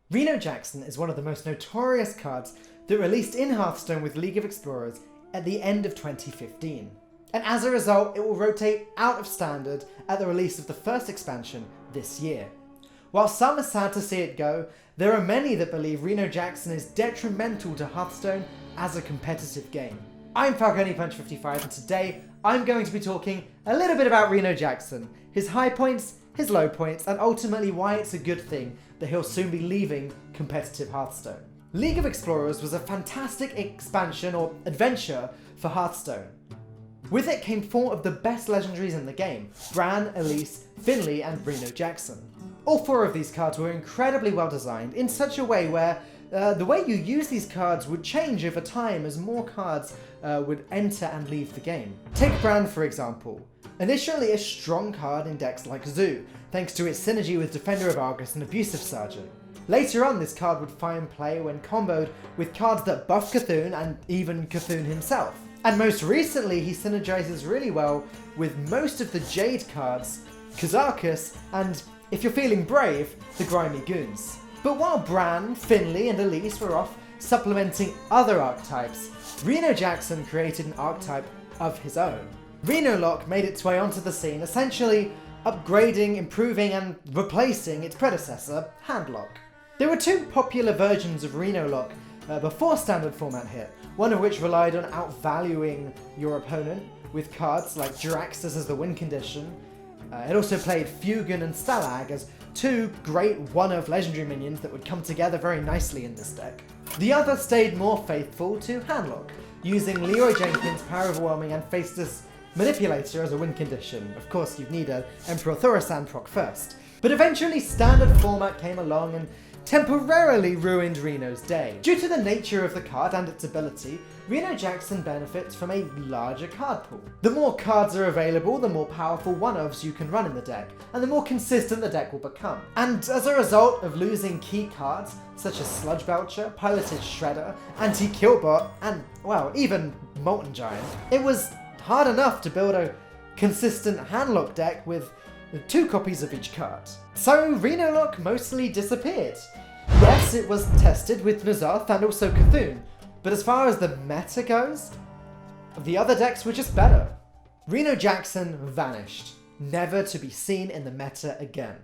Reno Jackson is one of the most notorious cards that released in Hearthstone with League of Explorers at the end of 2015. And as a result, it will rotate out of Standard at the release of the first expansion this year. While some are sad to see it go, there are many that believe Reno Jackson is detrimental to Hearthstone as a competitive game. I'm Falcone Punch 55 and today I'm going to be talking a little bit about Reno Jackson, his high points, his low points, and ultimately why it's a good thing that he'll soon be leaving competitive Hearthstone. League of Explorers was a fantastic expansion or adventure for Hearthstone. With it came 4 of the best legendaries in the game: Bran, Elise, Finley, and Reno Jackson. All 4 of these cards were incredibly well designed in such a way where the way you use these cards would change over time as more cards would enter and leave the game. Take Bran for example. Initially a strong card in decks like Zoo, thanks to its synergy with Defender of Argus and Abusive Sergeant. Later on this card would find play when comboed with cards that buff Cthulhu and even Cthulhu himself. And most recently he synergizes really well with most of the Jade cards, Kazakus, and, if you're feeling brave, the Grimy Goons. But while Bran, Finley, and Elise were off supplementing other archetypes, Reno Jackson created an archetype of his own. Reno Lock made its way onto the scene, essentially upgrading, improving, and replacing its predecessor, Handlock. There were 2 popular versions of Reno Lock before Standard format hit, one of which relied on outvaluing your opponent with cards like Jiraxxus as the win condition. It also played Fugan and Stalag as 2 great one-of legendary minions that would come together very nicely in this deck. The other stayed more faithful to Handlock, using Leroy Jenkins' Power Overwhelming and Faceless Manipulator as a win condition. Of course, you'd need an Emperor Thaurissan proc first. But eventually Standard format came along and temporarily ruined Reno's day. Due to the nature of the card and its ability, Reno Jackson benefits from a larger card pool. The more cards are available, the more powerful one-ofs you can run in the deck, and the more consistent the deck will become. And as a result of losing key cards, such as Sludge Belcher, Piloted Shredder, Anti-Killbot, and, well, even Molten Giant, it was hard enough to build a consistent Handlock deck with 2 copies of each card. So Reno Lock mostly disappeared. Yes, it was tested with N'Zoth and also Cthulhu, but as far as the meta goes, the other decks were just better. Reno Jackson vanished, never to be seen in the meta again.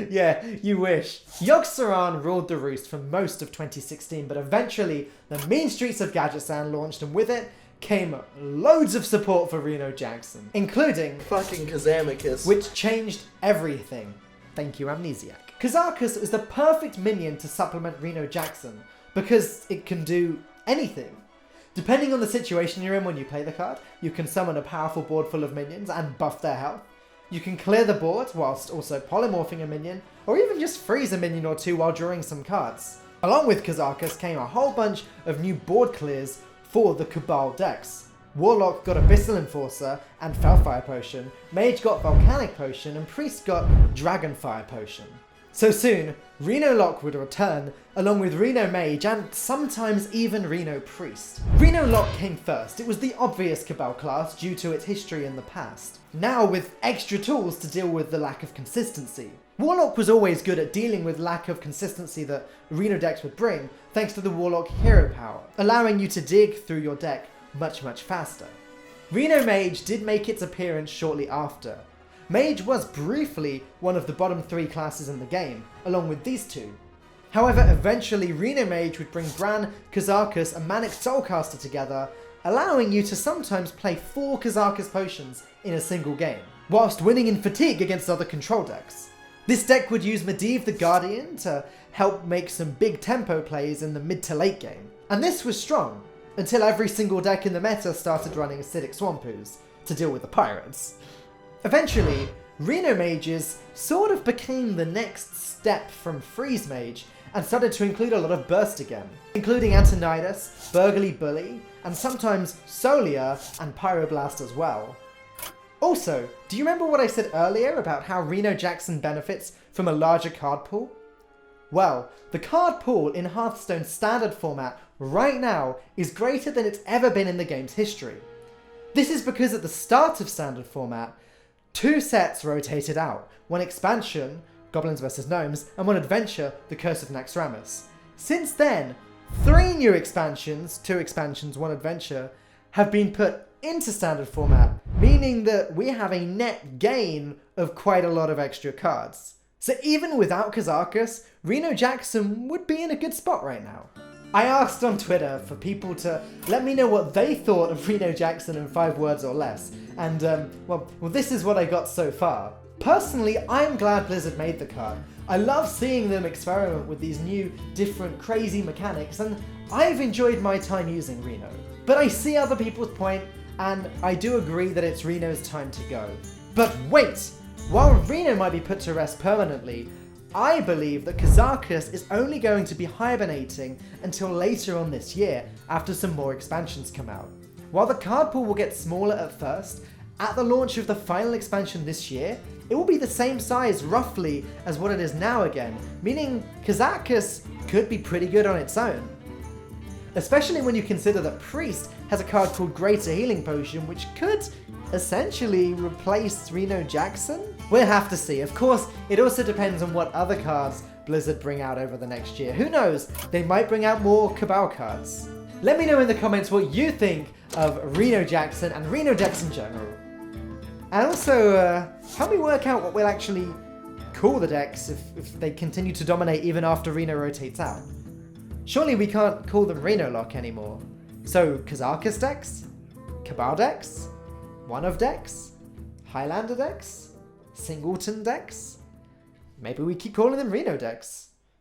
Yeah, you wish. Yogg-Saron ruled the roost for most of 2016, but eventually the Mean Streets of Karazhan launched, and with it came loads of support for Reno Jackson, including fucking Kazakus, which changed everything. Thank you, Amnesiac. Kazakus is the perfect minion to supplement Reno Jackson because it can do anything. Depending on the situation you're in when you play the card, you can summon a powerful board full of minions and buff their health. You can clear the board whilst also polymorphing a minion, or even just freeze a minion or 2 while drawing some cards. Along with Kazakus came a whole bunch of new board clears for the Cabal decks. Warlock got Abyssal Enforcer and Felfire Potion, Mage got Volcanic Potion, and Priest got Dragonfire Potion. So soon, Reno Lock would return, along with Reno Mage and sometimes even Reno Priest. Reno Lock came first. It was the obvious Cabal class due to its history in the past. Now with extra tools to deal with the lack of consistency. Warlock was always good at dealing with lack of consistency that Reno decks would bring, thanks to the Warlock hero power, allowing you to dig through your deck much faster. Reno Mage did make its appearance shortly after. Mage was briefly one of the bottom 3 classes in the game, along with these 2. However, eventually Reno Mage would bring Bran, Kazakus, and Manic Soulcaster together, allowing you to sometimes play 4 Kazakus potions in a single game, whilst winning in fatigue against other control decks. This deck would use Medivh the Guardian to help make some big tempo plays in the mid to late game. And this was strong, until every single deck in the meta started running Acidic Swampoos to deal with the pirates. Eventually, Reno Mages sort of became the next step from Freeze Mage and started to include a lot of burst again, including Antonidas, Burgly Bully, and sometimes Solia and Pyroblast as well. Also, do you remember what I said earlier about how Reno Jackson benefits from a larger card pool? Well, the card pool in Hearthstone Standard format right now is greater than it's ever been in the game's history. This is because at the start of Standard format, 2 sets rotated out. One expansion, Goblins vs. Gnomes, and one adventure, The Curse of Naxxramas. Since then, 3 new expansions, 2 expansions, 1 adventure, have been put into standard format, meaning that we have a net gain of quite a lot of extra cards. So even without Kazakus, Reno Jackson would be in a good spot right now. I asked on Twitter for people to let me know what they thought of Reno Jackson in 5 words or less, and well, this is what I got so far. Personally, I'm glad Blizzard made the card. I love seeing them experiment with these new, different, crazy mechanics, and I've enjoyed my time using Reno. But I see other people's point, and I do agree that it's Reno's time to go. But wait! While Reno might be put to rest permanently, I believe that Kazakus is only going to be hibernating until later on this year, after some more expansions come out. While the card pool will get smaller at first, at the launch of the final expansion this year, it will be the same size roughly as what it is now again, meaning Kazakus could be pretty good on its own. Especially when you consider that Priest has a card called Greater Healing Potion, which could essentially replace Reno Jackson? We'll have to see. Of course, it also depends on what other cards Blizzard bring out over the next year. Who knows? They might bring out more Cabal cards. Let me know in the comments what you think of Reno Jackson and Reno decks in general. And also, help me work out what we'll actually call the decks if they continue to dominate even after Reno rotates out. Surely we can't call them Reno Lock anymore. So, Kazakus decks? Cabal decks? One-of decks? Highlander decks? Singleton decks? Maybe we keep calling them Reno decks.